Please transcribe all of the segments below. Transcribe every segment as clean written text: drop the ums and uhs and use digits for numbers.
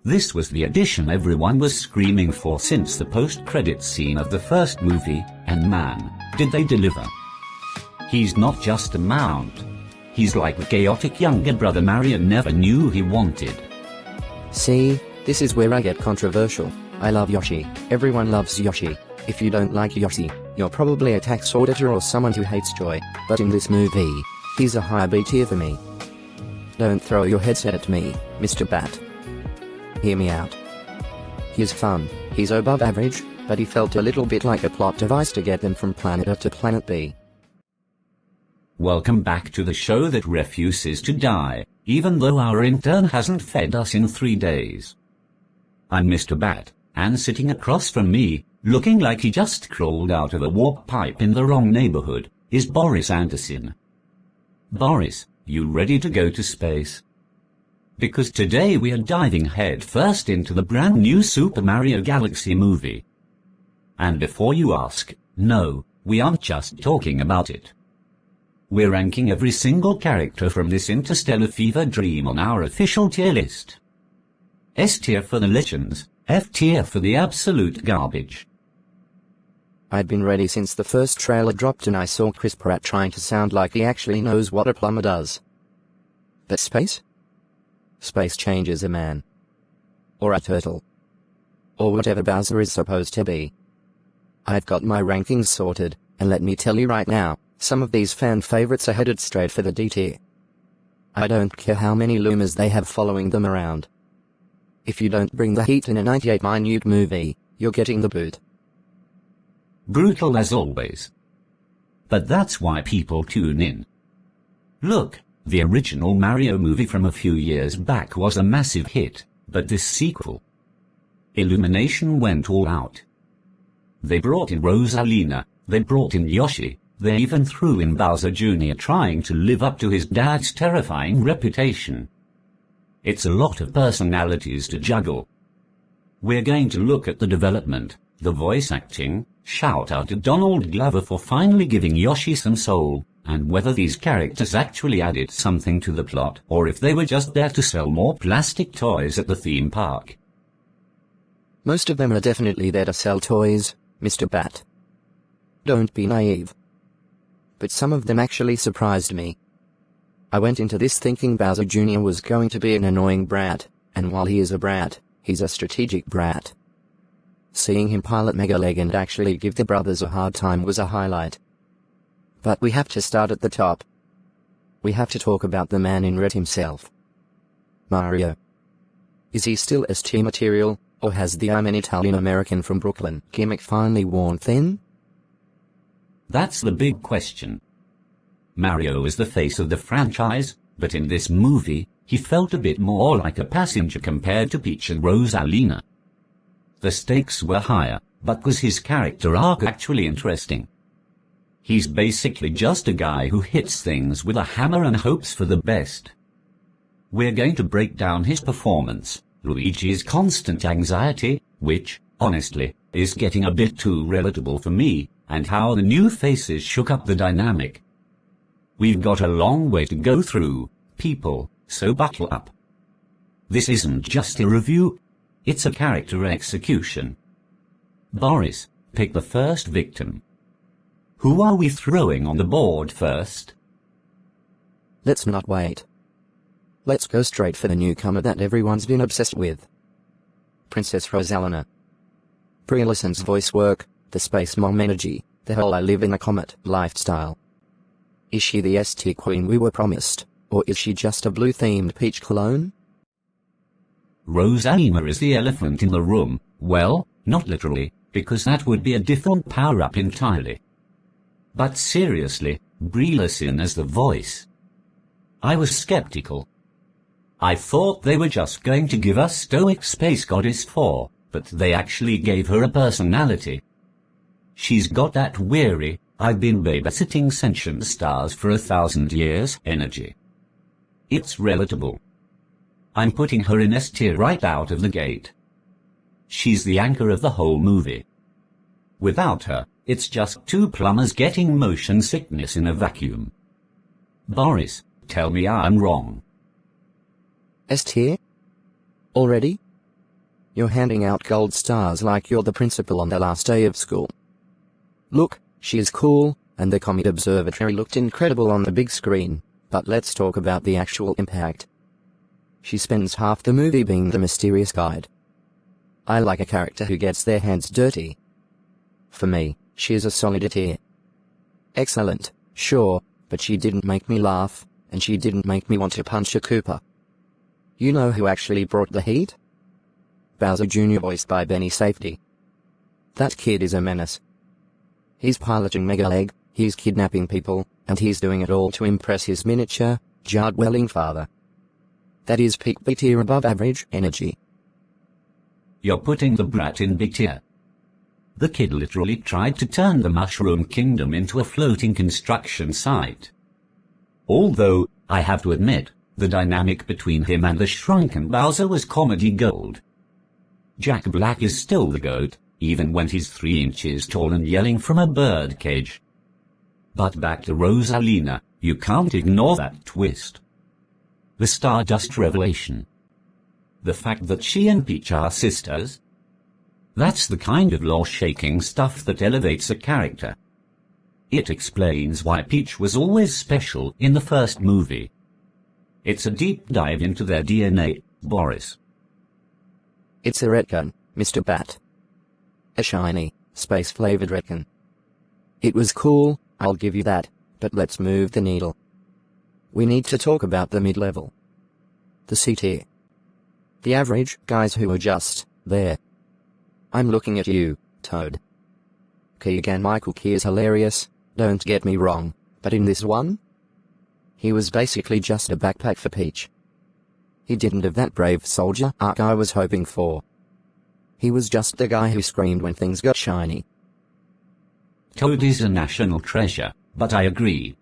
This was the addition everyone was screaming for since the post-credits scene of the first movie, and man, did they deliver. He's not just a mount. He's like the chaotic younger brother Mario never knew he wanted. See, this is where I get controversial. I love Yoshi. Everyone loves Yoshi. If you don't like Yoshi, you're probably a tax auditor or someone who hates joy. But in this movie, he's a high B tier for me. Don't throw your headset at me, MrBat. Hear me out. He's fun, he's above average, but he felt a little bit like a plot device to get them from planet A to planet B. Welcome back to the show that refuses to die, even though our intern hasn't fed us in 3 days. I'm MrBat, and sitting across from me, looking like he just crawled out of a warp pipe in the wrong neighborhood, is Boris Anderson. Boris, you ready to go to space? Because today we are diving head first into the brand new Super Mario Galaxy movie. And before you ask, no, we aren't just talking about it. We're ranking every single character from this interstellar fever dream on our official tier list. S tier for the legends, F tier for the absolute garbage. I'd been ready since the first trailer dropped and I saw Chris Pratt trying to sound like he actually knows what a plumber does. But space? Space changes a man. Or a turtle. Or whatever Bowser is supposed to be. I've got my rankings sorted, and let me tell you right now, some of these fan favorites are headed straight for the D tier. I don't care how many Lumas they have following them around. If you don't bring the heat in a 98-minute movie, you're getting the boot. Brutal as always. But that's why people tune in. Look, the original Mario movie from a few years back was a massive hit, but this sequel, Illumination, went all out. They brought in Rosalina, they brought in Yoshi, they even threw in Bowser Jr. trying to live up to his dad's terrifying reputation. It's a lot of personalities to juggle. We're going to look at the development, the voice acting, shout out to Donald Glover for finally giving Yoshi some soul, and whether these characters actually added something to the plot or if they were just there to sell more plastic toys at the theme park. Most of them are definitely there to sell toys, MrBat. Don't be naive. But some of them actually surprised me. I went into this thinking Bowser Jr. was going to be an annoying brat, and while he is a brat, he's a strategic brat. Seeing him pilot Megaleg and actually give the brothers a hard time was a highlight. But we have to start at the top. We have to talk about the man in red himself. Mario. Is he still S-tier material, or has the I'm an Italian-American from Brooklyn gimmick finally worn thin? That's the big question. Mario is the face of the franchise, but in this movie, he felt a bit more like a passenger compared to Peach and Rosalina. The stakes were higher, but was his character arc actually interesting? He's basically just a guy who hits things with a hammer and hopes for the best. We're going to break down his performance, Luigi's constant anxiety, which, honestly, is getting a bit too relatable for me, and how the new faces shook up the dynamic. We've got a long way to go through, people, so buckle up. This isn't just a review, it's a character execution. Boris, pick the first victim. Who are we throwing on the board first? Let's not wait. Let's go straight for the newcomer that everyone's been obsessed with. Princess Rosalina. Brie Larson's voice work, the space mom energy, the whole I live in a comet lifestyle. Is she the S-tier queen we were promised, or is she just a blue-themed Peach clone? Rosalina is the elephant in the room. Well, not literally, because that would be a different power-up entirely. But seriously, Brie Larson as the voice. I was skeptical. I thought they were just going to give us stoic space goddess 4, but they actually gave her a personality. She's got that weary, I've been babysitting sentient stars for 1,000 years energy. It's relatable. I'm putting her in S tier right out of the gate. She's the anchor of the whole movie. Without her, it's just two plumbers getting motion sickness in a vacuum. Boris, tell me I'm wrong. S tier? Already? You're handing out gold stars like you're the principal on the last day of school. Look, she is cool, and the Comet Observatory looked incredible on the big screen, but let's talk about the actual impact. She spends half the movie being the mysterious guide. I like a character who gets their hands dirty. For me, she is a solid tier. Excellent, sure, but she didn't make me laugh, and she didn't make me want to punch a Koopa. You know who actually brought the heat? Bowser Jr. voiced by Benny Safdie. That kid is a menace. He's piloting Megaleg, he's kidnapping people, and he's doing it all to impress his miniature, jar-dwelling father. That is peak B-tier above average energy. You're putting the brat in B-tier. The kid literally tried to turn the Mushroom Kingdom into a floating construction site. Although, I have to admit, the dynamic between him and the shrunken Bowser was comedy gold. Jack Black is still the GOAT, even when he's 3 inches tall and yelling from a birdcage. But back to Rosalina, you can't ignore that twist. The Stardust revelation. The fact that she and Peach are sisters. That's the kind of law-shaking stuff that elevates a character. It explains why Peach was always special in the first movie. It's a deep dive into their DNA, Boris. It's a retcon, Mr. Bat. A shiny, space-flavored retcon. It was cool, I'll give you that, but let's move the needle. We need to talk about the mid-level. The C-tier. The average guys who are just there. I'm looking at you, Toad. Keegan-Michael Key is hilarious, don't get me wrong, but in this one? He was basically just a backpack for Peach. He didn't have that brave soldier arc I was hoping for. He was just the guy who screamed when things got shiny. Toad is a national treasure, but I agree.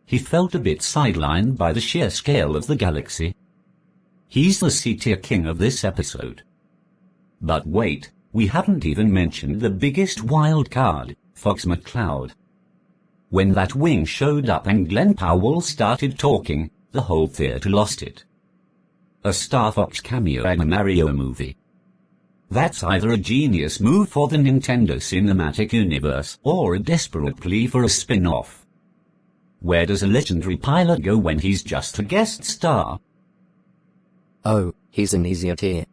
He felt a bit sidelined by the sheer scale of the galaxy. He's the C-tier king of this episode. But wait, we haven't even mentioned the biggest wild card, Fox McCloud. When that wing showed up and Glen Powell started talking, the whole theater lost it. A Star Fox cameo in a Mario movie. That's either a genius move for the Nintendo cinematic universe or a desperate plea for a spin-off. Where does a legendary pilot go when he's just a guest star? Oh, he's an easier tier.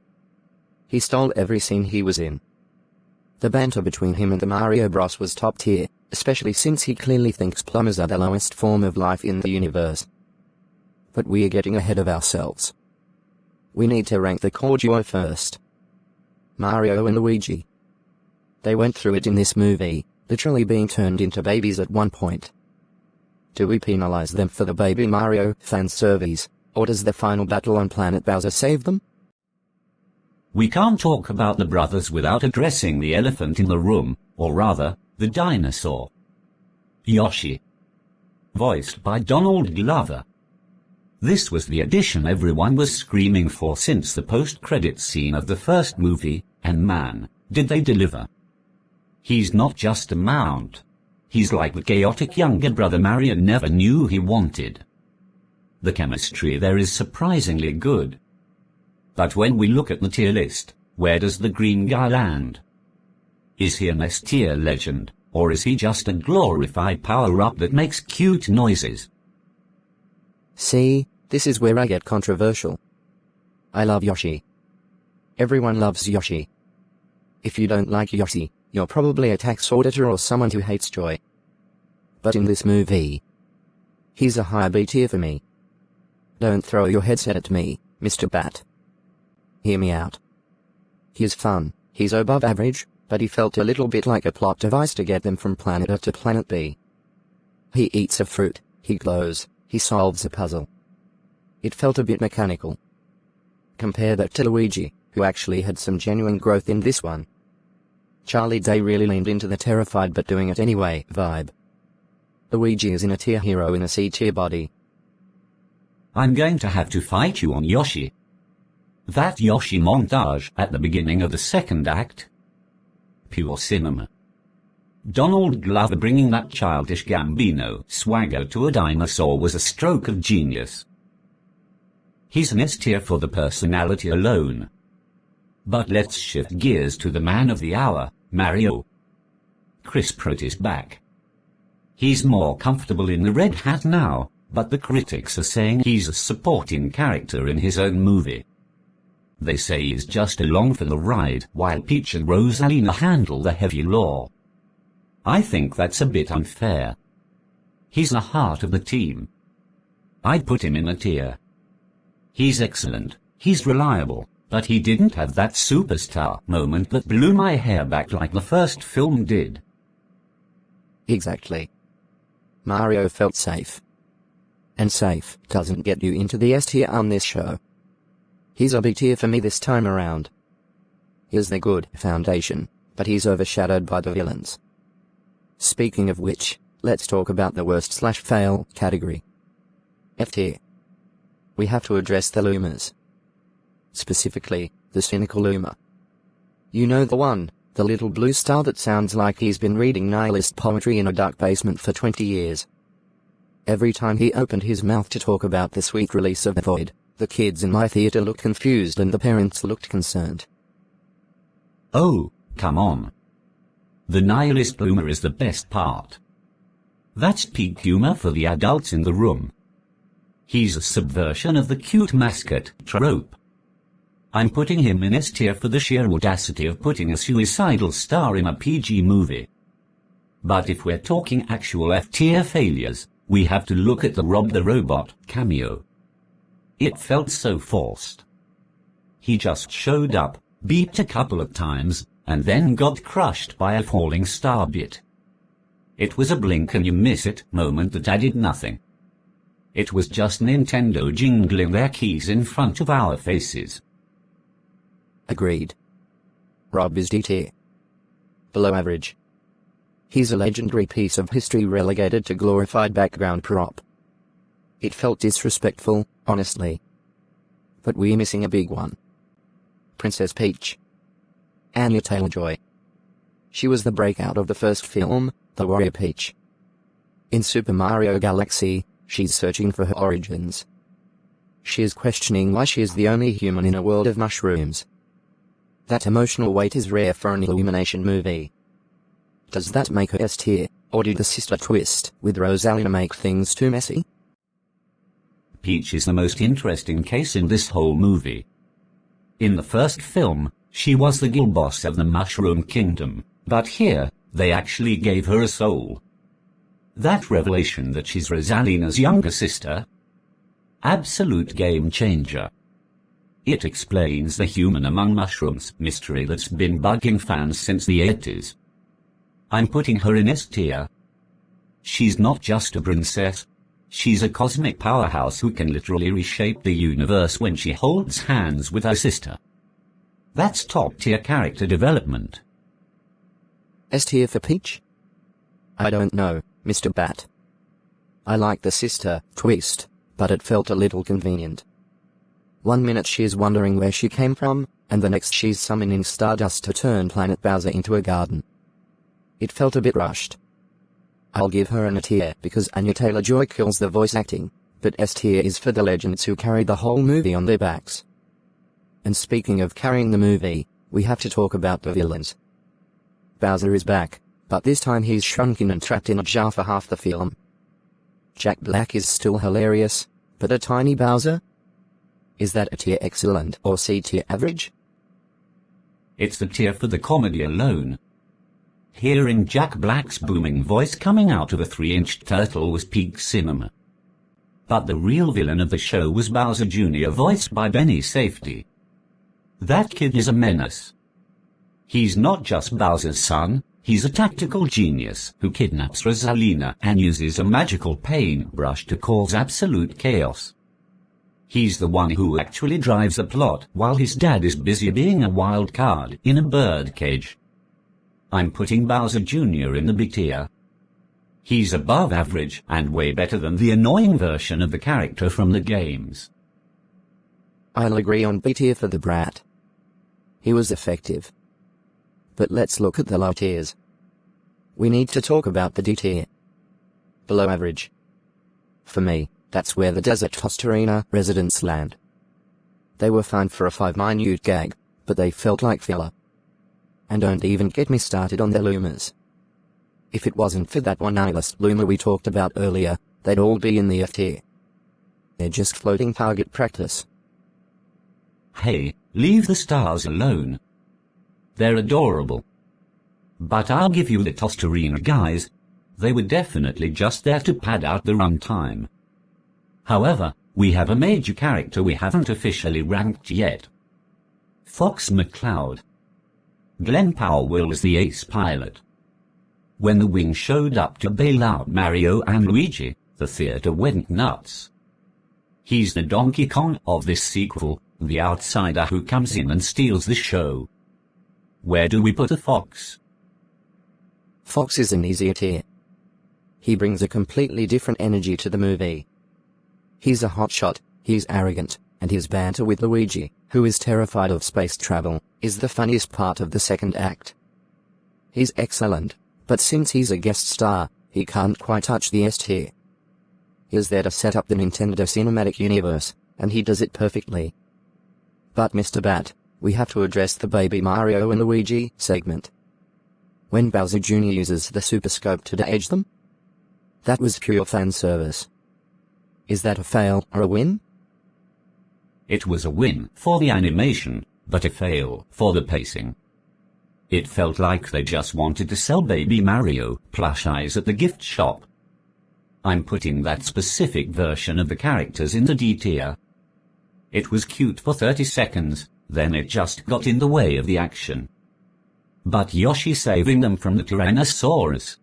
He stole every scene he was in. The banter between him and the Mario Bros was top tier, especially since he clearly thinks plumbers are the lowest form of life in the universe. But we are getting ahead of ourselves. We need to rank the core duo first. Mario and Luigi. They went through it in this movie, literally being turned into babies at one point. Do we penalize them for the Baby Mario fan service, or does the final battle on Planet Bowser save them? We can't talk about the brothers without addressing the elephant in the room, or rather, the dinosaur. Yoshi. Voiced by Donald Glover. This was the addition everyone was screaming for since the post-credits scene of the first movie, and man, did they deliver. He's not just a mount. He's like the chaotic younger brother Mario never knew he wanted. The chemistry there is surprisingly good. But when we look at the tier list, where does the green guy land? Is he an S-tier legend, or is he just a glorified power-up that makes cute noises? See, this is where I get controversial. I love Yoshi. Everyone loves Yoshi. If you don't like Yoshi, you're probably a tax auditor or someone who hates joy. But in this movie, he's a higher B tier for me. Don't throw your headset at me, Mr. Bat. Hear me out. He's fun, he's above average, but he felt a little bit like a plot device to get them from planet A to planet B. He eats a fruit, he glows, he solves a puzzle. It felt a bit mechanical. Compare that to Luigi, who actually had some genuine growth in this one. Charlie Day really leaned into the terrified but doing it anyway vibe. Luigi is in a tier hero in a C-tier body. I'm going to have to fight you on Yoshi. That Yoshi montage at the beginning of the second act? Pure cinema. Donald Glover bringing that childish Gambino swagger to a dinosaur was a stroke of genius. He's an S tier for the personality alone. But let's shift gears to the man of the hour, Mario. Chris Pratt is back. He's more comfortable in the red hat now, but the critics are saying he's a supporting character in his own movie. They say he's just along for the ride while Peach and Rosalina handle the heavy lore. I think that's a bit unfair. He's the heart of the team. I'd put him in a tier. He's excellent, he's reliable, but he didn't have that superstar moment that blew my hair back like the first film did. Exactly. Mario felt safe. And safe doesn't get you into the S tier on this show. He's a B tier for me this time around. He's the good foundation, but he's overshadowed by the villains. Speaking of which, let's talk about the worst/fail category. F tier. We have to address the Lumas. Specifically, the cynical Luma. You know the one, the little blue star that sounds like he's been reading nihilist poetry in a dark basement for 20 years. Every time he opened his mouth to talk about the sweet release of the void, the kids in my theater looked confused and the parents looked concerned. Oh, come on. The nihilist Luma is the best part. That's peak humor for the adults in the room. He's a subversion of the cute mascot trope. I'm putting him in S tier for the sheer audacity of putting a suicidal star in a PG movie. But if we're talking actual F tier failures, we have to look at the Rob the Robot cameo. It felt so forced. He just showed up, beeped a couple of times, and then got crushed by a falling star bit. It was a blink and you miss it moment that added nothing. It was just Nintendo jingling their keys in front of our faces. Agreed. Rob is D tier. Below average. He's a legendary piece of history relegated to glorified background prop. It felt disrespectful, honestly. But we're missing a big one. Princess Peach. Anya Taylor-Joy. She was the breakout of the first film, The Warrior Peach. In Super Mario Galaxy, she's searching for her origins. She is questioning why she is the only human in a world of mushrooms. That emotional weight is rare for an Illumination movie. Does that make her S tier, or did the sister twist with Rosalina make things too messy? Peach is the most interesting case in this whole movie. In the first film, she was the guild boss of the Mushroom Kingdom, but here, they actually gave her a soul. That revelation that she's Rosalina's younger sister? Absolute game changer. It explains the human among mushrooms mystery that's been bugging fans since the 80s. I'm putting her in S tier. She's not just a princess. She's a cosmic powerhouse who can literally reshape the universe when she holds hands with her sister. That's top-tier character development. S tier for Peach? I don't know, MrBat. I like the sister twist, but it felt a little convenient. 1 minute she's wondering where she came from, and the next she's summoning Stardust to turn Planet Bowser into a garden. It felt a bit rushed. I'll give her an A tier because Anya Taylor-Joy kills the voice acting, but S tier is for the legends who carried the whole movie on their backs. And speaking of carrying the movie, we have to talk about the villains. Bowser is back, but this time he's shrunken and trapped in a jar for half the film. Jack Black is still hilarious, but a tiny Bowser? Is that a tier excellent or C tier average? It's the tier for the comedy alone. Hearing Jack Black's booming voice coming out of a 3-inch turtle was peak cinema. But the real villain of the show was Bowser Jr. voiced by Benny Safdie. That kid is a menace. He's not just Bowser's son, he's a tactical genius who kidnaps Rosalina and uses a magical paintbrush to cause absolute chaos. He's the one who actually drives the plot while his dad is busy being a wild card in a birdcage. I'm putting Bowser Jr. in the B tier. He's above average and way better than the annoying version of the character from the games. I'll agree on B tier for the brat. He was effective. But let's look at the low tiers. We need to talk about the D tier. Below average. For me, that's where the Desert Tostarena residents land. They were fine for a 5-minute gag, but they felt like filler. And don't even get me started on their Lumas. If it wasn't for that one eyeless Luma we talked about earlier, they'd all be in the F tier. They're just floating target practice. Hey, leave the stars alone. They're adorable. But I'll give you the Tostarena guys. They were definitely just there to pad out the runtime. However, we have a major character we haven't officially ranked yet. Fox McCloud. Glen Powell was the ace pilot. When the wing showed up to bail out Mario and Luigi, the theater went nuts. He's the Donkey Kong of this sequel, the outsider who comes in and steals the show. Where do we put the Fox? Fox is an easier tier. He brings a completely different energy to the movie. He's a hotshot, he's arrogant, and his banter with Luigi, who is terrified of space travel, is the funniest part of the second act. He's excellent, but since he's a guest star, he can't quite touch the S tier. He's there to set up the Nintendo Cinematic Universe, and he does it perfectly. But MrBat, we have to address the Baby Mario and Luigi segment. When Bowser Jr. uses the Super Scope to de-age them? That was pure fan service. Is that a fail or a win? It was a win for the animation, but a fail for the pacing. It felt like they just wanted to sell Baby Mario plushies at the gift shop. I'm putting that specific version of the characters in the D tier. It was cute for 30 seconds, then it just got in the way of the action. But Yoshi saving them from the Tyrannosaurus.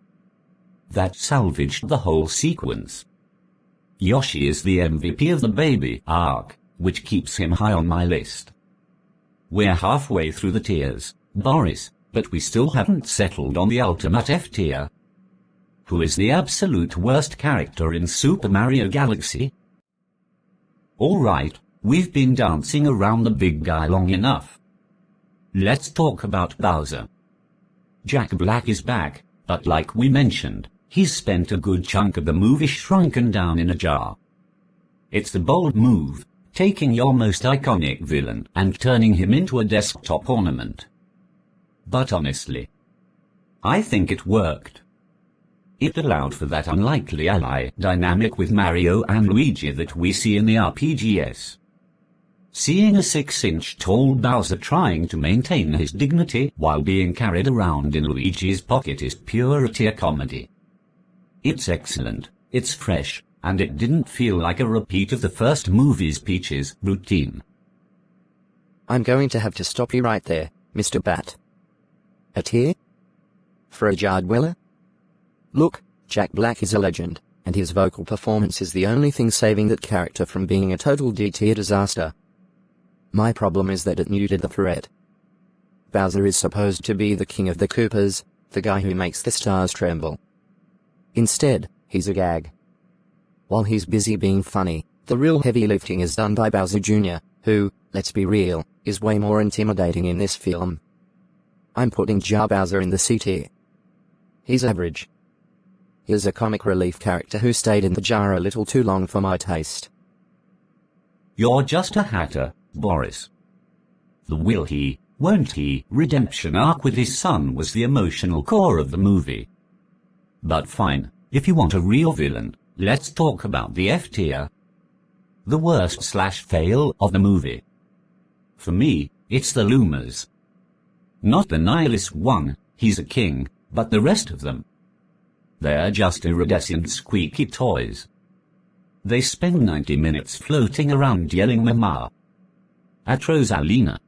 That salvaged the whole sequence. Yoshi is the MVP of the baby arc, which keeps him high on my list. We're halfway through the tiers, Boris, but we still haven't settled on the ultimate F tier. Who is the absolute worst character in Super Mario Galaxy? Alright, we've been dancing around the big guy long enough. Let's talk about Bowser. Jack Black is back, but like we mentioned, he's spent a good chunk of the movie shrunken down in a jar. It's a bold move, taking your most iconic villain and turning him into a desktop ornament. But honestly, I think it worked. It allowed for that unlikely ally dynamic with Mario and Luigi that we see in the RPGs. Seeing a 6-inch tall Bowser trying to maintain his dignity while being carried around in Luigi's pocket is pure tier comedy. It's excellent, it's fresh, and it didn't feel like a repeat of the first movie's Peach's routine. I'm going to have to stop you right there, MrBat. A tier? For a jar dweller? Look, Jack Black is a legend, and his vocal performance is the only thing saving that character from being a total D-tier disaster. My problem is that it neutered the threat. Bowser is supposed to be the king of the Koopas, the guy who makes the stars tremble. Instead, he's a gag. While he's busy being funny, the real heavy lifting is done by Bowser Jr., who, let's be real, is way more intimidating in this film. I'm putting Jar Bowser in the C tier. He's average. He's a comic relief character who stayed in the jar a little too long for my taste. You're just a hatter, Boris. The will he, won't he redemption arc with his son was the emotional core of the movie. But fine, if you want a real villain, let's talk about the F tier. The worst/fail of the movie. For me, it's the Lumas. Not the nihilist one, he's a king, but the rest of them. They're just iridescent squeaky toys. They spend 90 minutes floating around yelling mama at Rosalina.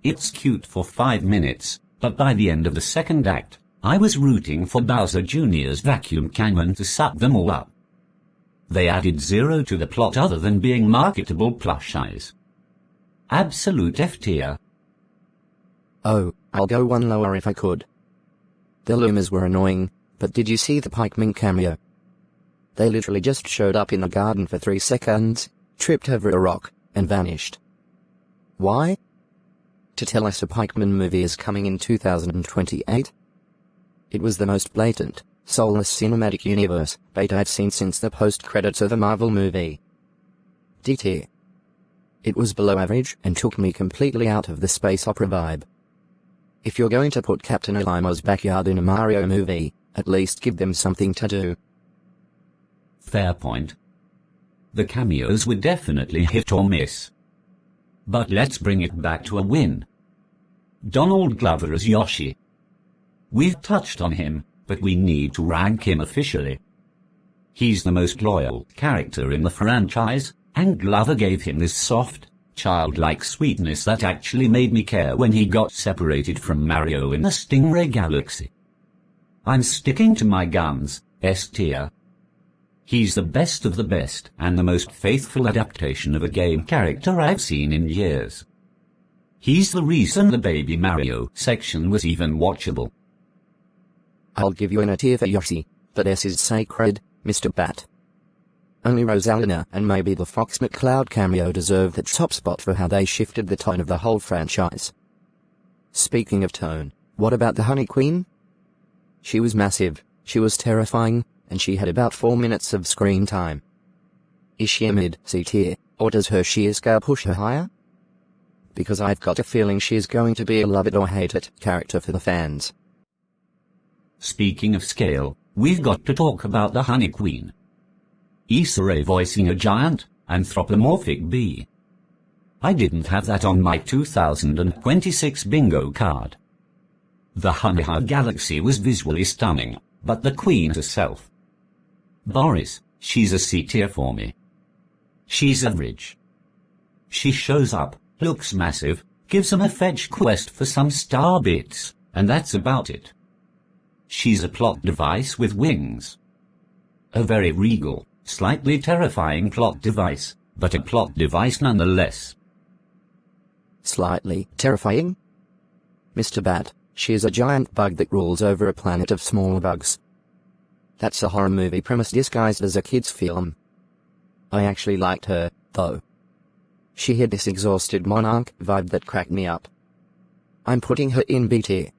It's cute for 5 minutes, but by the end of the second act, I was rooting for Bowser Jr.'s vacuum cannon to suck them all up. They added zero to the plot other than being marketable plushies. Absolute F tier. Oh, I'll go one lower if I could. The Lumas were annoying, but did you see the Pikmin cameo? They literally just showed up in the garden for 3 seconds, tripped over a rock, and vanished. Why? To tell us a Pikmin movie is coming in 2028? It was the most blatant, soulless cinematic universe bait I've seen since the post-credits of a Marvel movie. D tier. It was below average and took me completely out of the space opera vibe. If you're going to put Captain Elima's backyard in a Mario movie, at least give them something to do. Fair point. The cameos were definitely hit or miss. But let's bring it back to a win. Donald Glover as Yoshi. We've touched on him, but we need to rank him officially. He's the most loyal character in the franchise, and Glover gave him this soft, childlike sweetness that actually made me care when he got separated from Mario in the Stingray Galaxy. I'm sticking to my guns, S tier. He's the best of the best and the most faithful adaptation of a game character I've seen in years. He's the reason the Baby Mario section was even watchable. I'll give you an A tier for Yoshi, but S is sacred, Mr. Bat. Only Rosalina and maybe the Fox McCloud cameo deserve the top spot for how they shifted the tone of the whole franchise. Speaking of tone, what about the Honey Queen? She was massive, she was terrifying, and she had about 4 minutes of screen time. Is she a mid-C tier, or does her sheer scale push her higher? Because I've got a feeling she's going to be a love it or hate it character for the fans. Speaking of scale, we've got to talk about the Honey Queen. Issa Rae voicing a giant, anthropomorphic bee. I didn't have that on my 2026 bingo card. The Honey Galaxy was visually stunning, but the Queen herself. Boris, she's a C tier for me. She's average. She shows up, looks massive, gives them a fetch quest for some star bits, and that's about it. She's a plot device with wings. A very regal, slightly terrifying plot device, but a plot device nonetheless. Slightly terrifying? Mr. Bat, she is a giant bug that rules over a planet of small bugs. That's a horror movie premise disguised as a kid's film. I actually liked her, though. She had this exhausted monarch vibe that cracked me up. I'm putting her in B tier.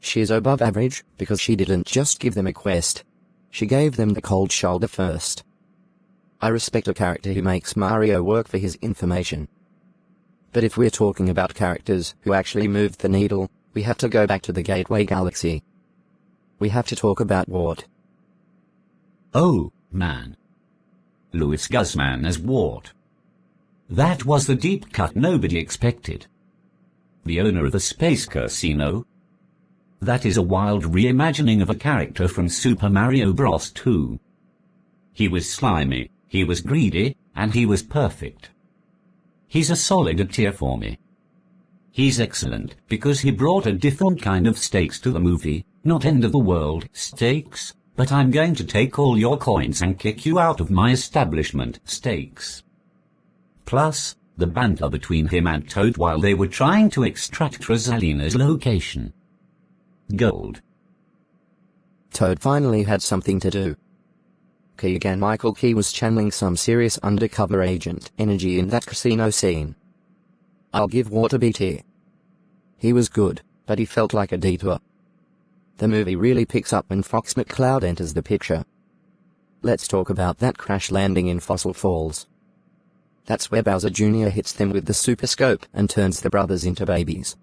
She is above average because she didn't just give them a quest. She gave them the cold shoulder first. I respect a character who makes Mario work for his information. But if we're talking about characters who actually moved the needle, we have to go back to the Gateway Galaxy. We have to talk about Wart. Oh, man. Louis Guzman as Wart. That was the deep cut nobody expected. The owner of the Space Casino. That is a wild reimagining of a character from Super Mario Bros. 2. He was slimy, he was greedy, and he was perfect. He's a solid A tier for me. He's excellent because he brought a different kind of stakes to the movie, not end-of-the-world stakes, but I'm going to take all your coins and kick you out of my establishment stakes. Plus, the banter between him and Toad while they were trying to extract Rosalina's location. Gold. Toad finally had something to do. Keegan-Michael Key was channeling some serious undercover agent energy in that casino scene. I'll give Wart a B tier. He was good, but he felt like a detour. The movie really picks up when Fox McCloud enters the picture. Let's talk about that crash landing in Fossil Falls. That's where Bowser Jr. hits them with the Super Scope and turns the brothers into babies.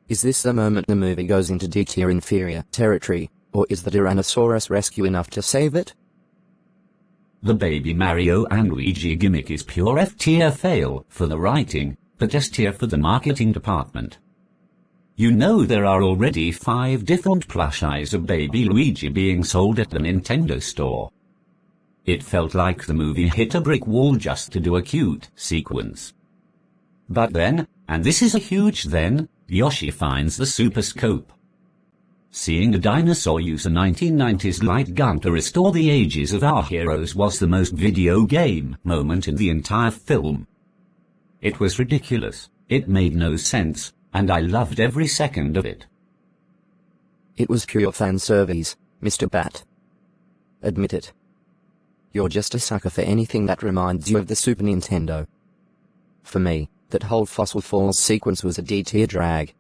Is this the moment the movie goes into D tier inferior territory, or is the Tyrannosaurus rescue enough to save it? The Baby Mario and Luigi gimmick is pure F tier fail for the writing, but S tier for the marketing department. You know there are already 5 different plush eyes of Baby Luigi being sold at the Nintendo store. It felt like the movie hit a brick wall just to do a cute sequence. But then, and this is a huge then, Yoshi finds the Super Scope. Seeing a dinosaur use a 1990s light gun to restore the ages of our heroes was the most video game moment in the entire film. It was ridiculous, it made no sense, and I loved every second of it. It was pure fan service, Mr. Bat. Admit it. You're just a sucker for anything that reminds you of the Super Nintendo. For me, that whole Fossil Falls sequence was a D tier drag.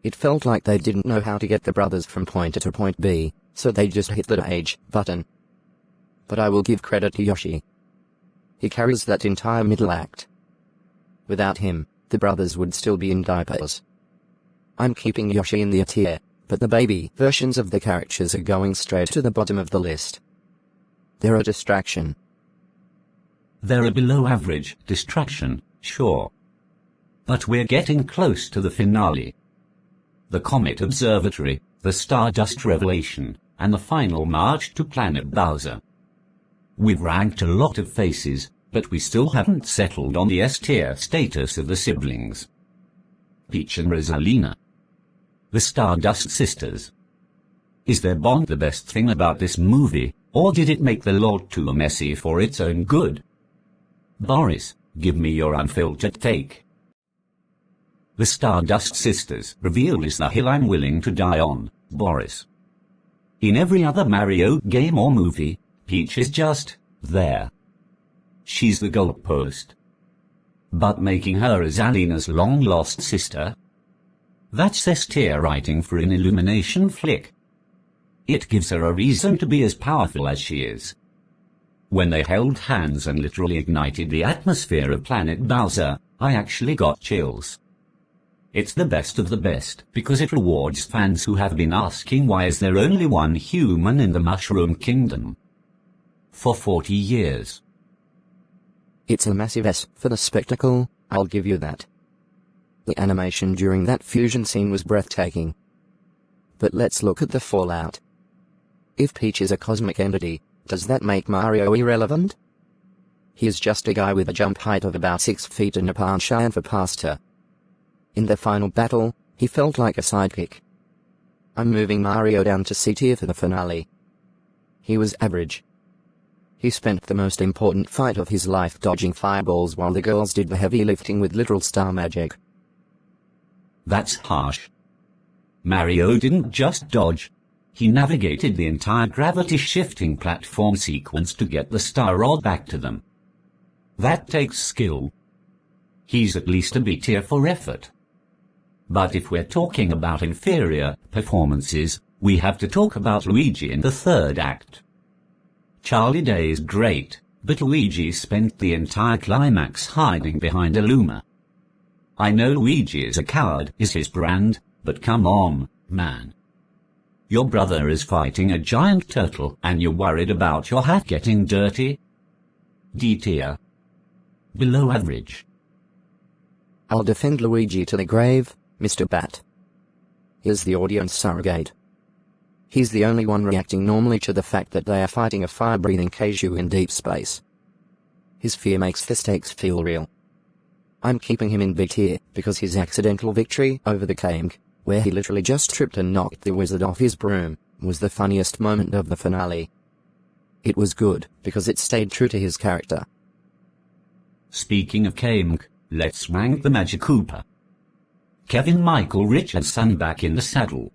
It felt like they didn't know how to get the brothers from point A to point B, so they just hit the age button. But I will give credit to Yoshi. He carries that entire middle act. Without him, the brothers would still be in diapers. I'm keeping Yoshi in the A tier, but the baby versions of the characters are going straight to the bottom of the list. They're a distraction. They're a below-average distraction, sure. But we're getting close to the finale. The Comet Observatory, the Stardust Revelation, and the final march to Planet Bowser. We've ranked a lot of faces, but we still haven't settled on the S-tier status of the siblings. Peach and Rosalina. The Stardust sisters. Is their bond the best thing about this movie, or did it make the lot too messy for its own good? Boris, give me your unfiltered take. The Stardust sisters reveal is the hill I'm willing to die on, Boris. In every other Mario game or movie, Peach is just there. She's the goalpost. But making her Rosalina's long-lost sister? That's S-tier writing for an Illumination flick. It gives her a reason to be as powerful as she is. When they held hands and literally ignited the atmosphere of Planet Bowser, I actually got chills. It's the best of the best, because it rewards fans who have been asking why is there only one human in the Mushroom Kingdom? For 40 years. It's a massive S for the spectacle, I'll give you that. The animation during that fusion scene was breathtaking. But let's look at the fallout. If Peach is a cosmic entity, does that make Mario irrelevant? He is just a guy with a jump height of about 6 feet and a penchant for pasta. In the final battle, he felt like a sidekick. I'm moving Mario down to C tier for the finale. He was average. He spent the most important fight of his life dodging fireballs while the girls did the heavy lifting with literal star magic. That's harsh. Mario didn't just dodge. He navigated the entire gravity-shifting platform sequence to get the star rod back to them. That takes skill. He's at least a B tier for effort. But if we're talking about inferior performances, we have to talk about Luigi in the third act. Charlie Day is great, but Luigi spent the entire climax hiding behind a Luma. I know Luigi is a coward, is his brand, but come on, man. Your brother is fighting a giant turtle and you're worried about your hat getting dirty? D tier. Below average. I'll defend Luigi to the grave, MrBat. He's the audience surrogate. He's the only one reacting normally to the fact that they are fighting a fire-breathing kaiju in deep space. His fear makes the stakes feel real. I'm keeping him in B tier because his accidental victory over the King, where he literally just tripped and knocked the wizard off his broom, was the funniest moment of the finale. It was good because it stayed true to his character. Speaking of King, let's rank the Magic Koopa. Keegan-Michael Richardson back in the saddle.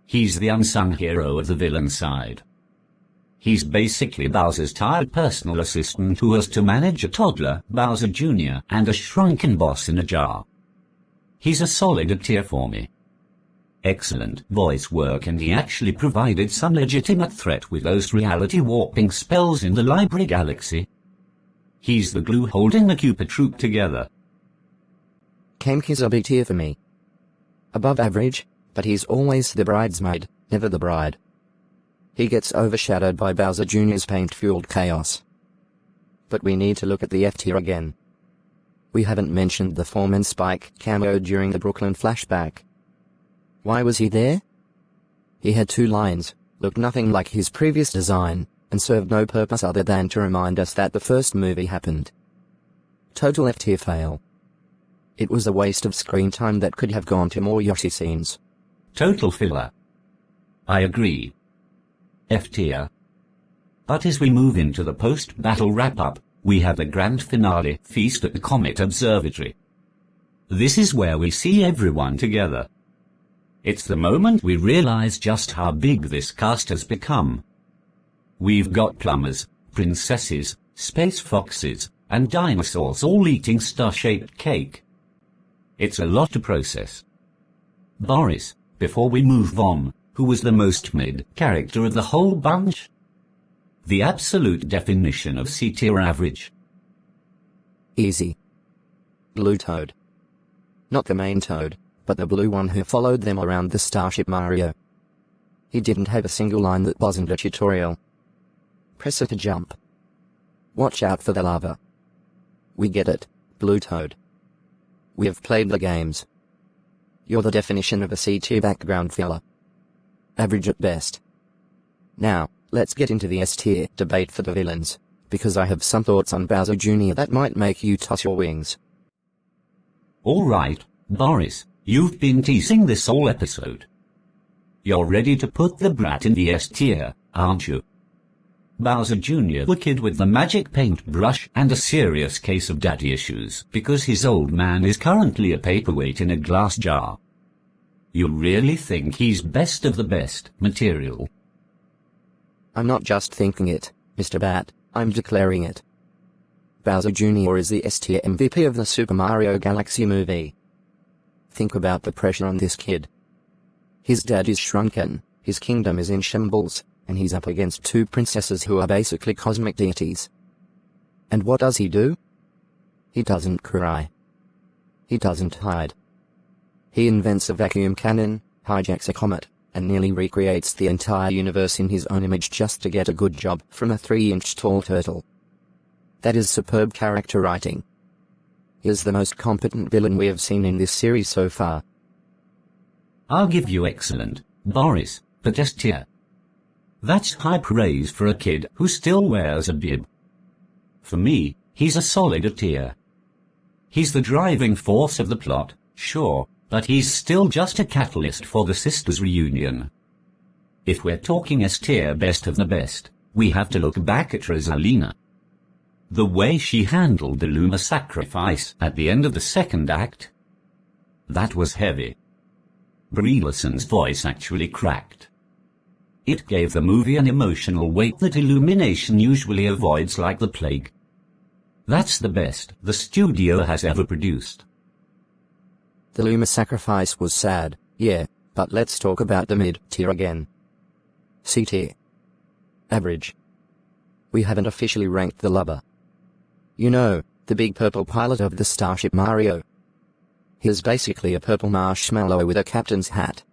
He's the unsung hero of the villain side. He's basically Bowser's tired personal assistant who has to manage a toddler, Bowser Jr., and a shrunken boss in a jar. He's a solid A tier for me. Excellent voice work, and he actually provided some legitimate threat with those reality warping spells in the Library Galaxy. He's the glue holding the Koopa troop together. Kamk is a B tier for me. Above average, but he's always the bridesmaid, never the bride. He gets overshadowed by Bowser Jr.'s paint-fueled chaos. But we need to look at the F tier again. We haven't mentioned the Foreman Spike cameo during the Brooklyn flashback. Why was he there? He had 2 lines, looked nothing like his previous design, and served no purpose other than to remind us that the first movie happened. Total F tier fail. It was a waste of screen time that could have gone to more Yoshi scenes. Total filler. I agree. F tier. But as we move into the post-battle wrap-up, we have the grand finale feast at the Comet Observatory. This is where we see everyone together. It's the moment we realize just how big this cast has become. We've got plumbers, princesses, space foxes, and dinosaurs all eating star-shaped cake. It's a lot to process. Boris, before we move on, who was the most mid character of the whole bunch? The absolute definition of C tier average. Easy. Blue Toad. Not the main Toad, but the blue one who followed them around the Starship Mario. He didn't have a single line that wasn't a tutorial. Press it to jump. Watch out for the lava. We get it, Blue Toad. We have played the games. You're the definition of a C-tier background filler. Average at best. Now, let's get into the S-tier debate for the villains, because I have some thoughts on Bowser Jr. that might make you toss your wings. Alright, Boris, you've been teasing this whole episode. You're ready to put the brat in the S-tier, aren't you? Bowser Jr., the kid with the magic paintbrush and a serious case of daddy issues because his old man is currently a paperweight in a glass jar. You really think he's best of the best material? I'm not just thinking it, Mr. Bat, I'm declaring it. Bowser Jr. is the S-tier MVP of the Super Mario Galaxy movie. Think about the pressure on this kid. His dad is shrunken, his kingdom is in shambles, and he's up against two princesses who are basically cosmic deities. And what does he do? He doesn't cry. He doesn't hide. He invents a vacuum cannon, hijacks a comet, and nearly recreates the entire universe in his own image just to get a good job from a 3-inch tall turtle. That is superb character writing. He is the most competent villain we have seen in this series so far. I'll give you excellent, Boris, but S-tier. That's high praise for a kid who still wears a bib. For me, he's a solid A-tier. He's the driving force of the plot, sure, but he's still just a catalyst for the sisters' reunion. If we're talking S-tier best of the best, we have to look back at Rosalina. The way she handled the Lumas sacrifice at the end of the second act. That was heavy. Brie Larson's voice actually cracked. It gave the movie an emotional weight that Illumination usually avoids like the plague. That's the best the studio has ever produced. The Lumas sacrifice was sad, yeah, but let's talk about the mid-tier again. C-tier. Average. We haven't officially ranked the lover. You know, the big purple pilot of the Starship Mario. He's basically a purple marshmallow with a captain's hat.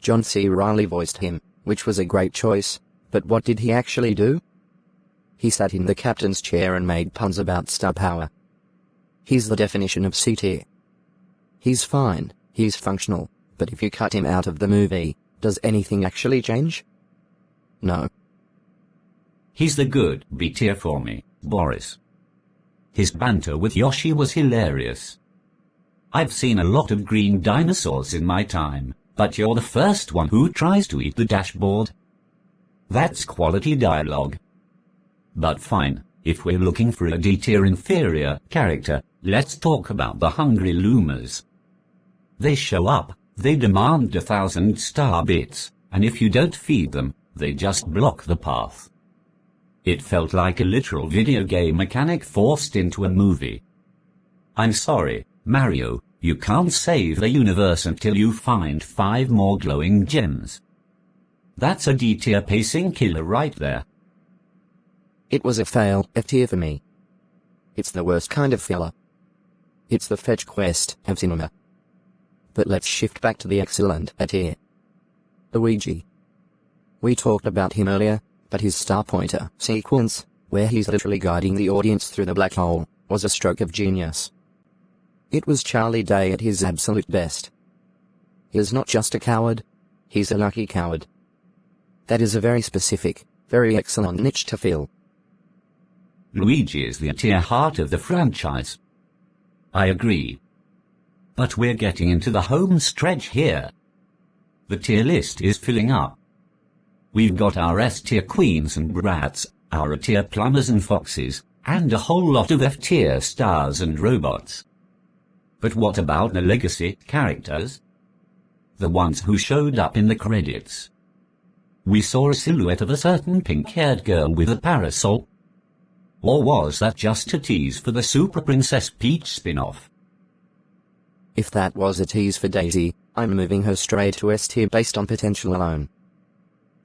John C. Reilly voiced him, which was a great choice, but what did he actually do? He sat in the captain's chair and made puns about star power. He's the definition of C-tier. He's fine, he's functional, but if you cut him out of the movie, does anything actually change? No. He's the good B-tier for me, Boris. His banter with Yoshi was hilarious. I've seen a lot of green dinosaurs in my time, but you're the first one who tries to eat the dashboard. That's quality dialogue. But fine, if we're looking for a D-tier inferior character, let's talk about the hungry Lumas. They show up, they demand 1,000 star bits, and if you don't feed them, they just block the path. It felt like a literal video game mechanic forced into a movie. I'm sorry, Mario, you can't save the universe until you find 5 more glowing gems. That's a D-tier pacing killer right there. It was a fail F-tier for me. It's the worst kind of filler. It's the fetch quest of cinema. But let's shift back to the excellent A-tier. Luigi. We talked about him earlier, but his star pointer sequence, where he's literally guiding the audience through the black hole, was a stroke of genius. It was Charlie Day at his absolute best. He's not just a coward, he's a lucky coward. That is a very specific, very excellent niche to fill. Luigi is the A-tier heart of the franchise. I agree. But we're getting into the home stretch here. The tier list is filling up. We've got our S-tier queens and brats, our A-tier plumbers and foxes, and a whole lot of F-tier stars and robots. But what about the legacy characters? The ones who showed up in the credits. We saw a silhouette of a certain pink-haired girl with a parasol. Or was that just a tease for the Super Princess Peach spin-off? If that was a tease for Daisy, I'm moving her straight to S-tier based on potential alone.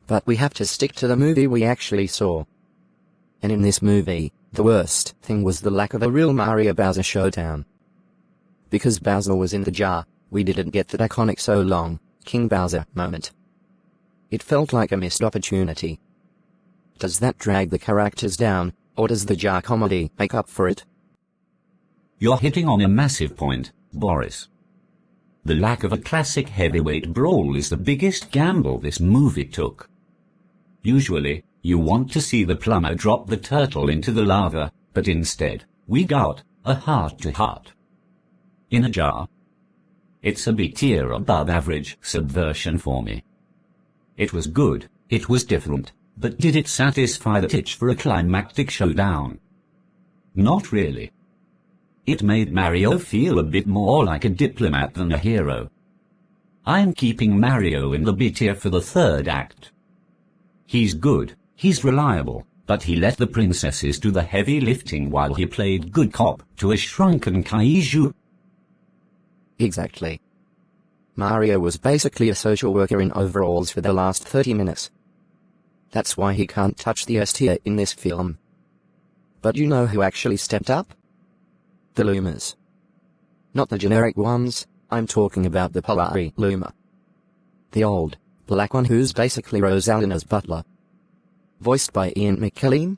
But we have to stick to the movie we actually saw. And in this movie, the worst thing was the lack of a real Mario Bowser showdown. because Bowser was in the jar, we didn't get that iconic "so long, King Bowser" moment. It felt like a missed opportunity. Does that drag the characters down, or does the jar comedy make up for it? You're hitting on a massive point, Boris. The lack of a classic heavyweight brawl is the biggest gamble this movie took. Usually, you want to see the plumber drop the turtle into the lava, but instead, we got a heart-to-heart. In a jar. It's a B-tier above average subversion for me. It was good, it was different, but did it satisfy the itch for a climactic showdown? Not really. It made Mario feel a bit more like a diplomat than a hero. I'm keeping Mario in the B-tier for the third act. He's good, he's reliable, but he let the princesses do the heavy lifting while he played good cop to a shrunken kaiju. Exactly. Mario was basically a social worker in overalls for the last 30 minutes. That's why he can't touch the S tier in this film. But you know who actually stepped up? The Lumas. Not the generic ones, I'm talking about the Polari Luma. The old, black one who's basically Rosalina's butler. Voiced by Ian McKellen.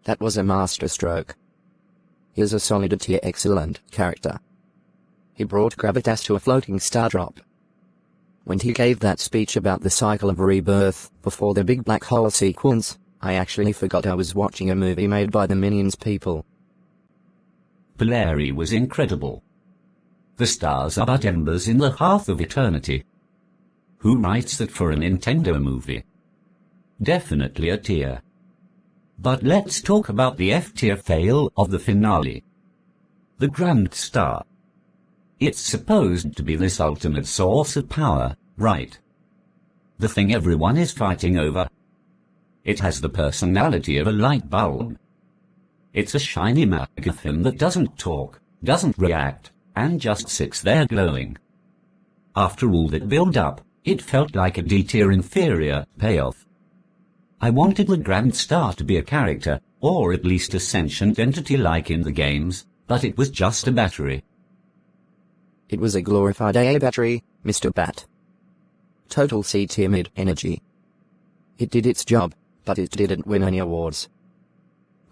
That was a masterstroke. He's a solid tier excellent character. He brought gravitas to a floating star drop. When he gave that speech about the cycle of rebirth, before the big black hole sequence, I actually forgot I was watching a movie made by the Minions people. Polari was incredible. The stars are but embers in the hearth of eternity. Who writes that for a Nintendo movie? Definitely a tier. But let's talk about the F-tier fail of the finale. The Grand Star. It's supposed to be this ultimate source of power, right? The thing everyone is fighting over. It has the personality of a light bulb. It's a shiny megaphone that doesn't talk, doesn't react, and just sits there glowing. After all that build-up, it felt like a D-tier inferior payoff. I wanted the Grand Star to be a character, or at least a sentient entity like in the games, but it was just a battery. It was a glorified AA battery, MrBat. Total C-tier mid-energy. It did its job, but it didn't win any awards.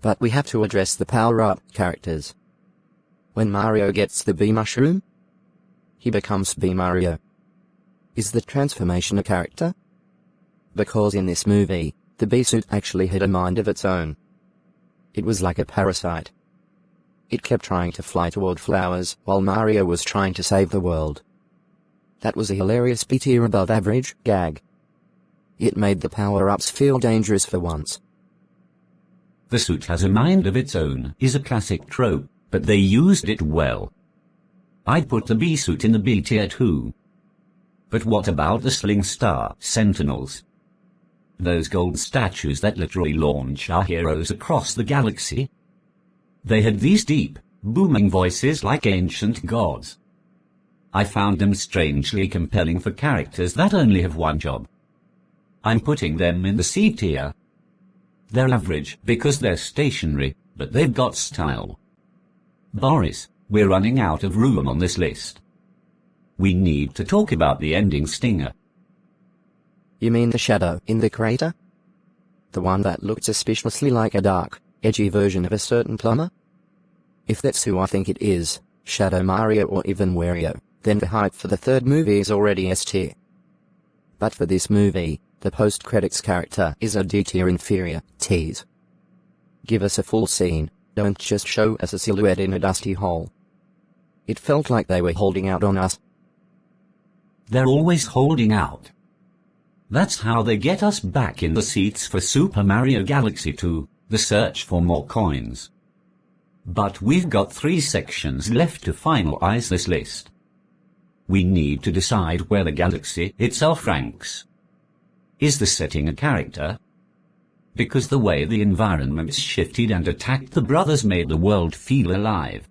But we have to address the power-up characters. When Mario gets the bee mushroom, he becomes Bee Mario. Is the transformation a character? Because in this movie, the bee suit actually had a mind of its own. It was like a parasite. It kept trying to fly toward flowers while Mario was trying to save the world. That was a hilarious B-tier above average gag. It made the power-ups feel dangerous for once. The suit has a mind of its own is a classic trope, but they used it well. I'd put the bee suit in the B tier too. But what about the Sling Star Sentinels? Those gold statues that literally launch our heroes across the galaxy? They had these deep, booming voices like ancient gods. I found them strangely compelling for characters that only have one job. I'm putting them in the C tier. They're average because they're stationary, but they've got style. Boris, we're running out of room on this list. We need to talk about the ending stinger. You mean the shadow in the crater? The one that looked suspiciously like a dark, edgy version of a certain plumber? If that's who I think it is, Shadow Mario or even Wario, then the hype for the third movie is already S tier. But for this movie, the post-credits character is a D-tier inferior tease. Give us a full scene, don't just show us a silhouette in a dusty hole. It felt like they were holding out on us. They're always holding out. That's how they get us back in the seats for Super Mario Galaxy 2, the search for more coins. But we've got 3 sections left to finalize this list. We need to decide where the galaxy itself ranks. Is the setting a character? Because the way the environment shifted and attacked the brothers made the world feel alive.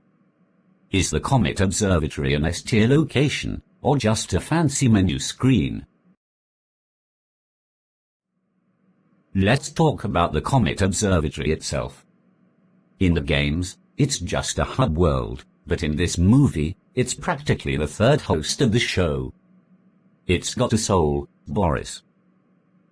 Is the Comet Observatory an S-tier location, or just a fancy menu screen? Let's talk about the Comet Observatory itself. In the games, it's just a hub world, but in this movie, it's practically the third host of the show. It's got a soul, Boris.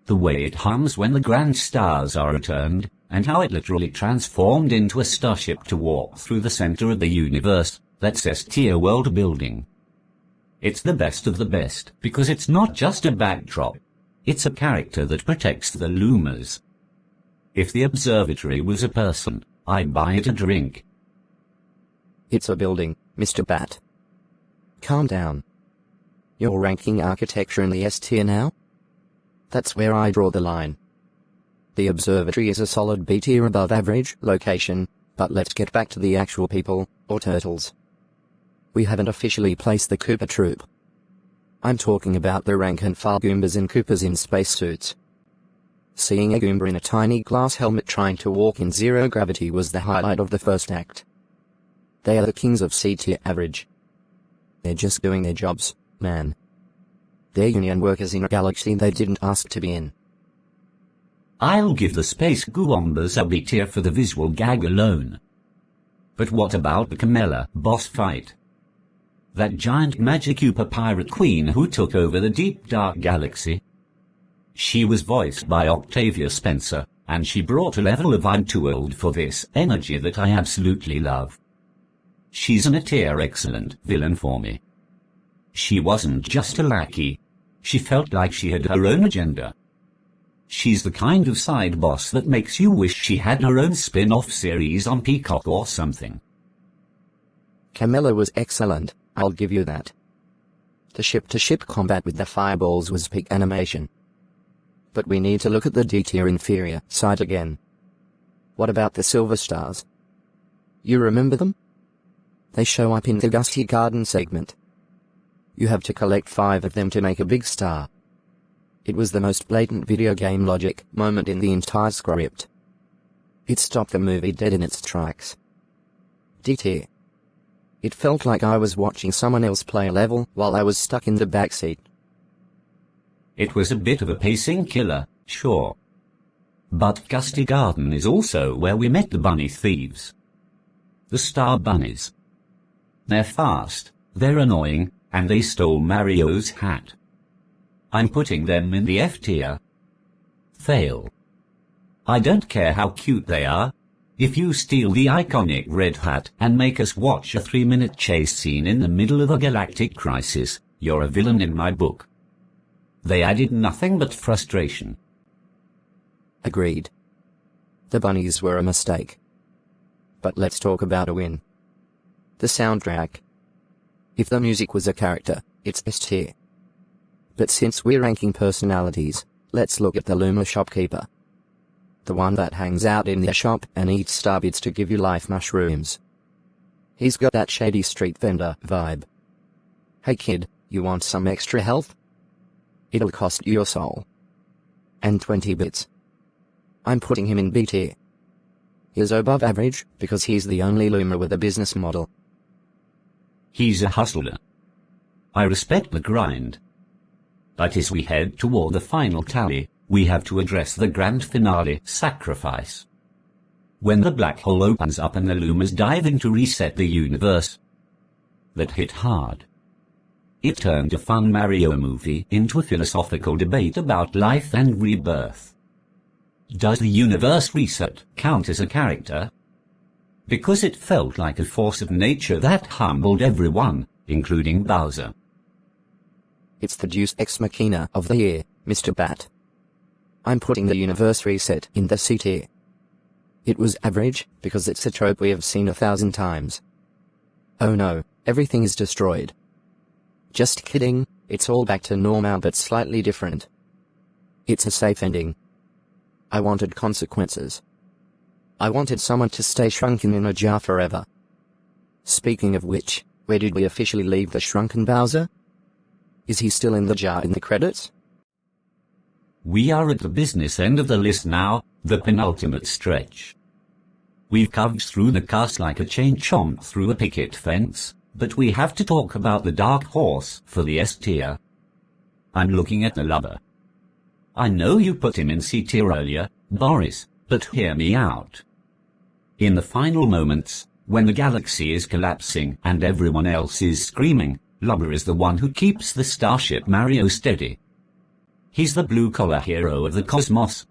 The way it hums when the grand stars are returned, and how it literally transformed into a starship to walk through the center of the universe, that's S-tier world building. It's the best of the best, because it's not just a backdrop. It's a character that protects the Lumas. If the observatory was a person, I'd buy it a drink. It's a building, Mr. Bat. Calm down. You're ranking architecture in the S-tier now? That's where I draw the line. The observatory is a solid B-tier above average location, but let's get back to the actual people, or turtles. We haven't officially placed the Koopa Troop. I'm talking about the rank-and-file Goombas and Koopas in spacesuits. Seeing a Goomba in a tiny glass helmet trying to walk in zero gravity was the highlight of the first act. They are the kings of C-tier average. They're just doing their jobs, man. They're union workers in a galaxy they didn't ask to be in. I'll give the Space Goombas a B-tier for the visual gag alone. But what about the Camilla boss fight? That giant Magic Koopa pirate queen who took over the deep dark galaxy? She was voiced by Octavia Spencer, and she brought a level of I'm too old for this energy that I absolutely love. She's an A-tier excellent villain for me. She wasn't just a lackey. She felt like she had her own agenda. She's the kind of side boss that makes you wish she had her own spin-off series on Peacock or something. Camilla was excellent, I'll give you that. The ship-to-ship combat with the fireballs was peak animation. But we need to look at the D-tier inferior side again. What about the Silver Stars? You remember them? They show up in the Gusty Garden segment. You have to collect 5 of them to make a big star. It was the most blatant video game logic moment in the entire script. It stopped the movie dead in its tracks. D-tier. It felt like I was watching someone else play a level while I was stuck in the backseat. It was a bit of a pacing killer, sure. But Gusty Garden is also where we met the bunny thieves. The Star Bunnies. They're fast, they're annoying, and they stole Mario's hat. I'm putting them in the F-tier. Fail. I don't care how cute they are. If you steal the iconic red hat and make us watch a 3-minute chase scene in the middle of a galactic crisis, you're a villain in my book. They added nothing but frustration. Agreed. The bunnies were a mistake. But let's talk about a win. The soundtrack. If the music was a character, it's S-tier. But since we're ranking personalities, let's look at the Luma shopkeeper. The one that hangs out in the shop and eats starbits to give you life mushrooms. He's got that shady street vendor vibe. Hey kid, you want some extra health? It'll cost you your soul. And 20 bits. I'm putting him in B-tier. He's above average, because he's the only Luma with a business model. He's a hustler. I respect the grind. But as we head toward the final tally, we have to address the grand finale sacrifice. When the black hole opens up and the Lumas dive in to reset the universe. That hit hard. It turned a fun Mario movie into a philosophical debate about life and rebirth. Does the universe reset count as a character? Because it felt like a force of nature that humbled everyone, including Bowser. It's the Deus Ex Machina of the year, Mr. Bat. I'm putting the universe reset in the C tier. It was average, because it's a trope we have seen 1,000 times. Oh no, everything is destroyed. Just kidding, it's all back to normal but slightly different. It's a safe ending. I wanted consequences. I wanted someone to stay shrunken in a jar forever. Speaking of which, where did we officially leave the shrunken Bowser? Is he still in the jar in the credits? We are at the business end of the list now, the penultimate stretch. We've covered through the cast like a chain chomp through a picket fence, but we have to talk about the dark horse for the S tier. I'm looking at the lover. I know you put him in C tier earlier, Boris, but hear me out. In the final moments, When the galaxy is collapsing and everyone else is screaming, Lubber is the one who keeps the Starship Mario steady. He's the blue-collar hero of the cosmos.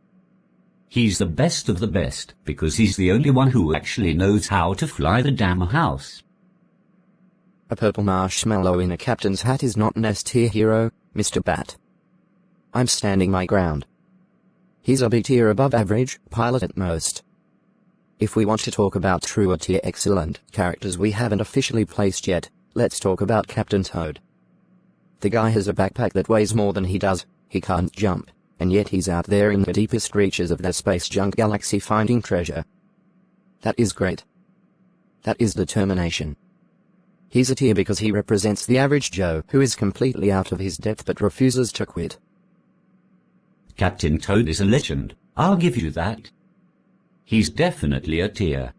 He's the best of the best because he's the only one who actually knows how to fly the damn house. A purple marshmallow in a captain's hat is not an S-tier hero, Mr. Bat. I'm standing my ground. He's a B-tier above average pilot at most. If we want to talk about true tier excellent characters we haven't officially placed yet, let's talk about Captain Toad. The guy has a backpack that weighs more than he does, he can't jump, and yet he's out there in the deepest reaches of the space junk galaxy finding treasure. That is great. That is determination. He's a tier because he represents the average Joe who is completely out of his depth but refuses to quit. Captain Toad is a legend, I'll give you that. He's definitely a tier.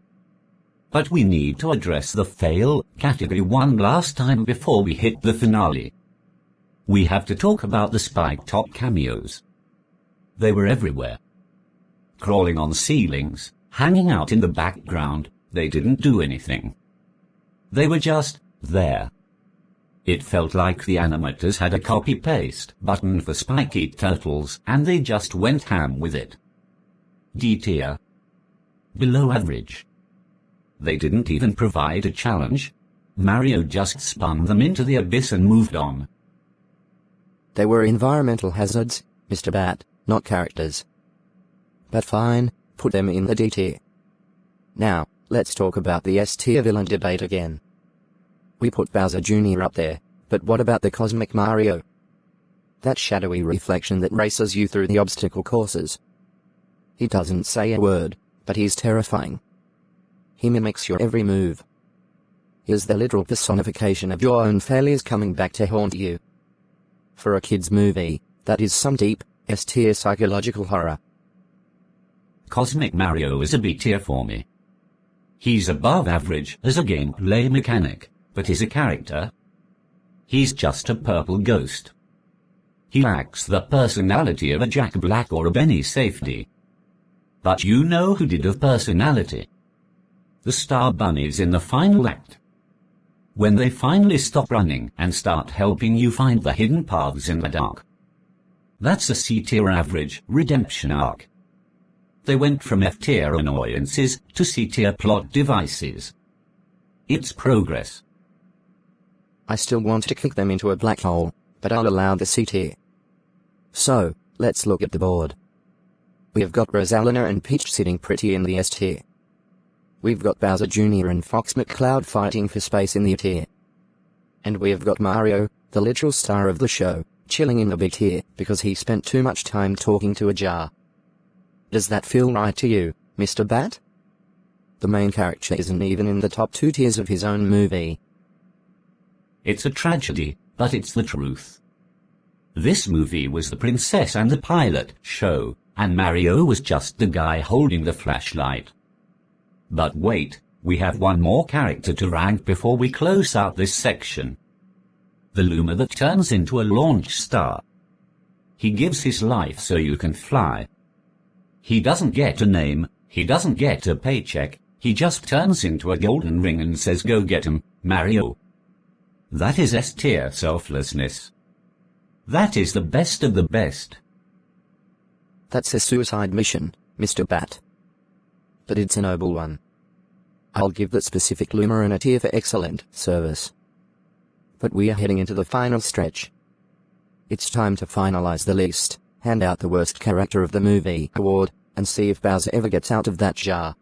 But we need to address the fail category one last time before we hit the finale. We have to talk about the spike-top cameos. They were everywhere. Crawling on ceilings, hanging out in the background, they didn't do anything. They were just there. It felt like the animators had a copy-paste button for spiky turtles and they just went ham with it. D tier. Below average. They didn't even provide a challenge. Mario just spun them into the abyss and moved on. They were environmental hazards, Mr. Bat, not characters. But fine, put them in the D tier. Now, let's talk about the S tier villain debate again. We put Bowser Jr. up there, but what about the Cosmic Mario? That shadowy reflection that races you through the obstacle courses. He doesn't say a word, but he's terrifying. He mimics your every move. He is the literal personification of your own failures coming back to haunt you. For a kid's movie, that is some deep, S-tier psychological horror. Cosmic Mario is a B tier for me. He's above average as a gameplay mechanic, but as a character, he's just a purple ghost. He lacks the personality of a Jack Black or a Benny Safdie. But you know who did have personality? The Star Bunnies in the final act. When they finally stop running and start helping you find the hidden paths in the dark. That's a C-tier average redemption arc. They went from F-tier annoyances to C-tier plot devices. It's progress. I still want to kick them into a black hole, but I'll allow the C tier. So, let's look at the board. We have got Rosalina and Peach sitting pretty in the S tier. We've got Bowser Jr. and Fox McCloud fighting for space in the A tier. And we have got Mario, the literal star of the show, chilling in the B tier because he spent too much time talking to a jar. Does that feel right to you, Mr. Bat? The main character isn't even in the top 2 tiers of his own movie. It's a tragedy, but it's the truth. This movie was the princess and the pilot show, and Mario was just the guy holding the flashlight. But wait, we have one more character to rank before we close out this section. The Luma that turns into a launch star. He gives his life so you can fly. He doesn't get a name, he doesn't get a paycheck, he just turns into a golden ring and says go get him, Mario. That is S-tier selflessness. That is the best of the best. That's a suicide mission, Mr. Bat. But it's a noble one. I'll give that specific Luma a tier for excellent service. But we are heading into the final stretch. It's time to finalize the list, hand out the worst character of the movie award, and see if Bowser ever gets out of that jar.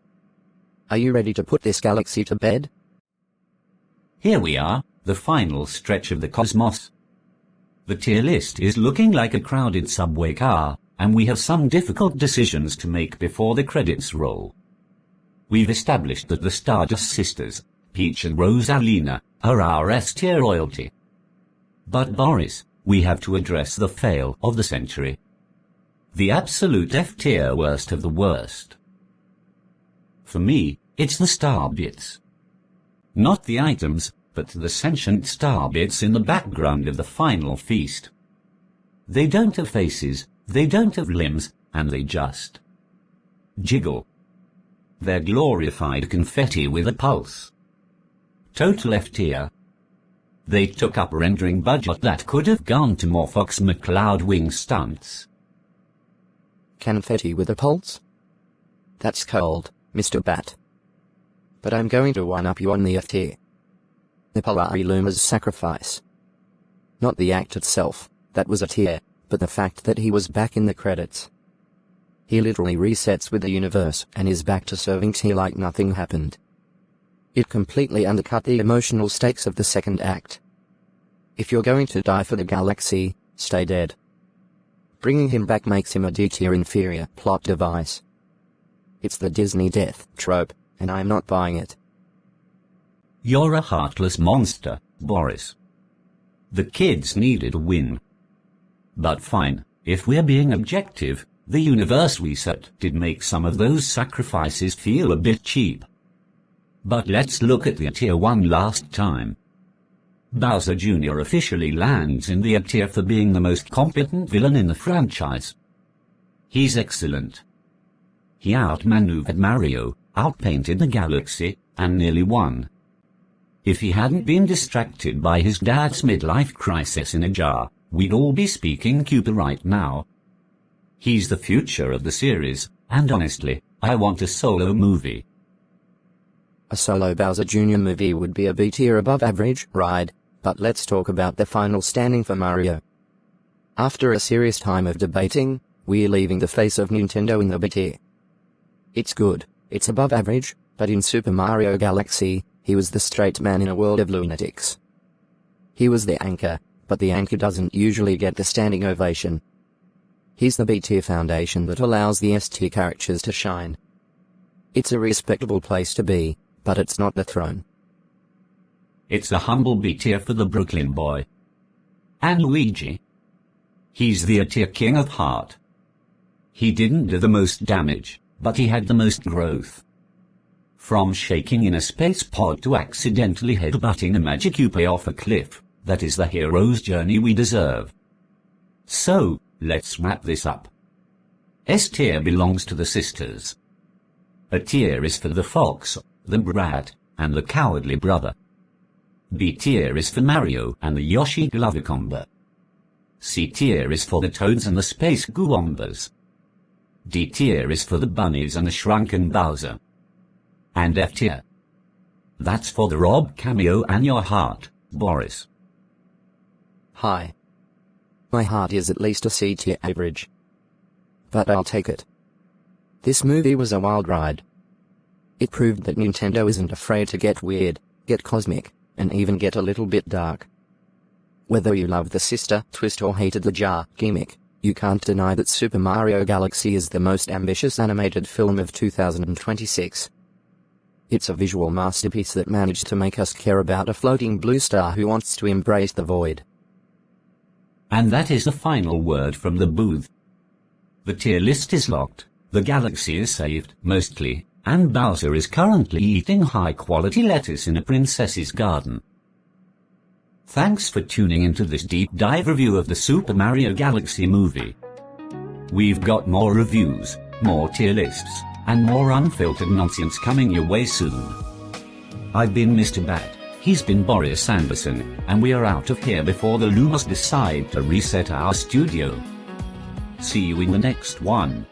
Are you ready to put this galaxy to bed? Here we are, the final stretch of the cosmos. The tier list is looking like a crowded subway car, and we have some difficult decisions to make before the credits roll. We've established that the Stardust sisters, Peach and Rosalina, are our S-tier royalty. But Boris, we have to address the fail of the century. The absolute F-tier worst of the worst. For me, it's the star bits. Not the items, but the sentient star bits in the background of the final feast. They don't have faces, they don't have limbs, and they just jiggle. They're glorified confetti with a pulse. Total F tier. They took up a rendering budget that could have gone to more Fox McCloud wing stunts. Confetti with a pulse? That's cold, Mr. Bat. But I'm going to one-up you on the F tier. The Polari Lumas sacrifice. Not the act itself, that was a tier, but the fact that he was back in the credits. He literally resets with the universe and is back to serving tea like nothing happened. It completely undercut the emotional stakes of the second act. If you're going to die for the galaxy, stay dead. Bringing him back makes him a D-tier inferior plot device. It's the Disney death trope, and I'm not buying it. You're a heartless monster, Boris. The kids needed a win. But fine, if we're being objective, the universe reset did make some of those sacrifices feel a bit cheap. But let's look at the tier 1 last time. Bowser Jr. officially lands in the A tier for being the most competent villain in the franchise. He's excellent. He outmaneuvered Mario, outpainted the galaxy, and nearly won. If he hadn't been distracted by his dad's midlife crisis in a jar, we'd all be speaking Cuba right now. He's the future of the series, and honestly, I want a solo movie. A solo Bowser Jr. movie would be a B tier above average ride, but let's talk about the final standing for Mario. After a serious time of debating, we're leaving the face of Nintendo in the B tier. It's good, it's above average, but in Super Mario Galaxy, he was the straight man in a world of lunatics. He was the anchor, but the anchor doesn't usually get the standing ovation. He's the B tier foundation that allows the S tier characters to shine. It's a respectable place to be, but it's not the throne. It's a humble B tier for the Brooklyn boy. And Luigi. He's the A tier king of heart. He didn't do the most damage, but he had the most growth. From shaking in a space pod to accidentally headbutting a magic Koopa off a cliff, that is the hero's journey we deserve. So, let's wrap this up. S tier belongs to the sisters. A tier is for the fox, the brat, and the cowardly brother. B tier is for Mario and the Yoshi Glover combo. C tier is for the toads and the space Goombas. D tier is for the bunnies and the shrunken Bowser. And F tier. That's for the Rob cameo and your heart, Boris. Hi. My heart is at least a C tier average. But I'll take it. This movie was a wild ride. It proved that Nintendo isn't afraid to get weird, get cosmic, and even get a little bit dark. Whether you love the sister twist or hated the jar gimmick, you can't deny that Super Mario Galaxy is the most ambitious animated film of 2026. It's a visual masterpiece that managed to make us care about a floating blue star who wants to embrace the void. And that is the final word from the booth. The tier list is locked, the galaxy is saved, mostly, and Bowser is currently eating high-quality lettuce in a princess's garden. Thanks for tuning into this deep dive review of the Super Mario Galaxy movie. We've got more reviews, more tier lists, and more unfiltered nonsense coming your way soon. I've been MrBat, he's been Boris Anderson, and we are out of here before the Lumas decide to reset our studio. See you in the next one.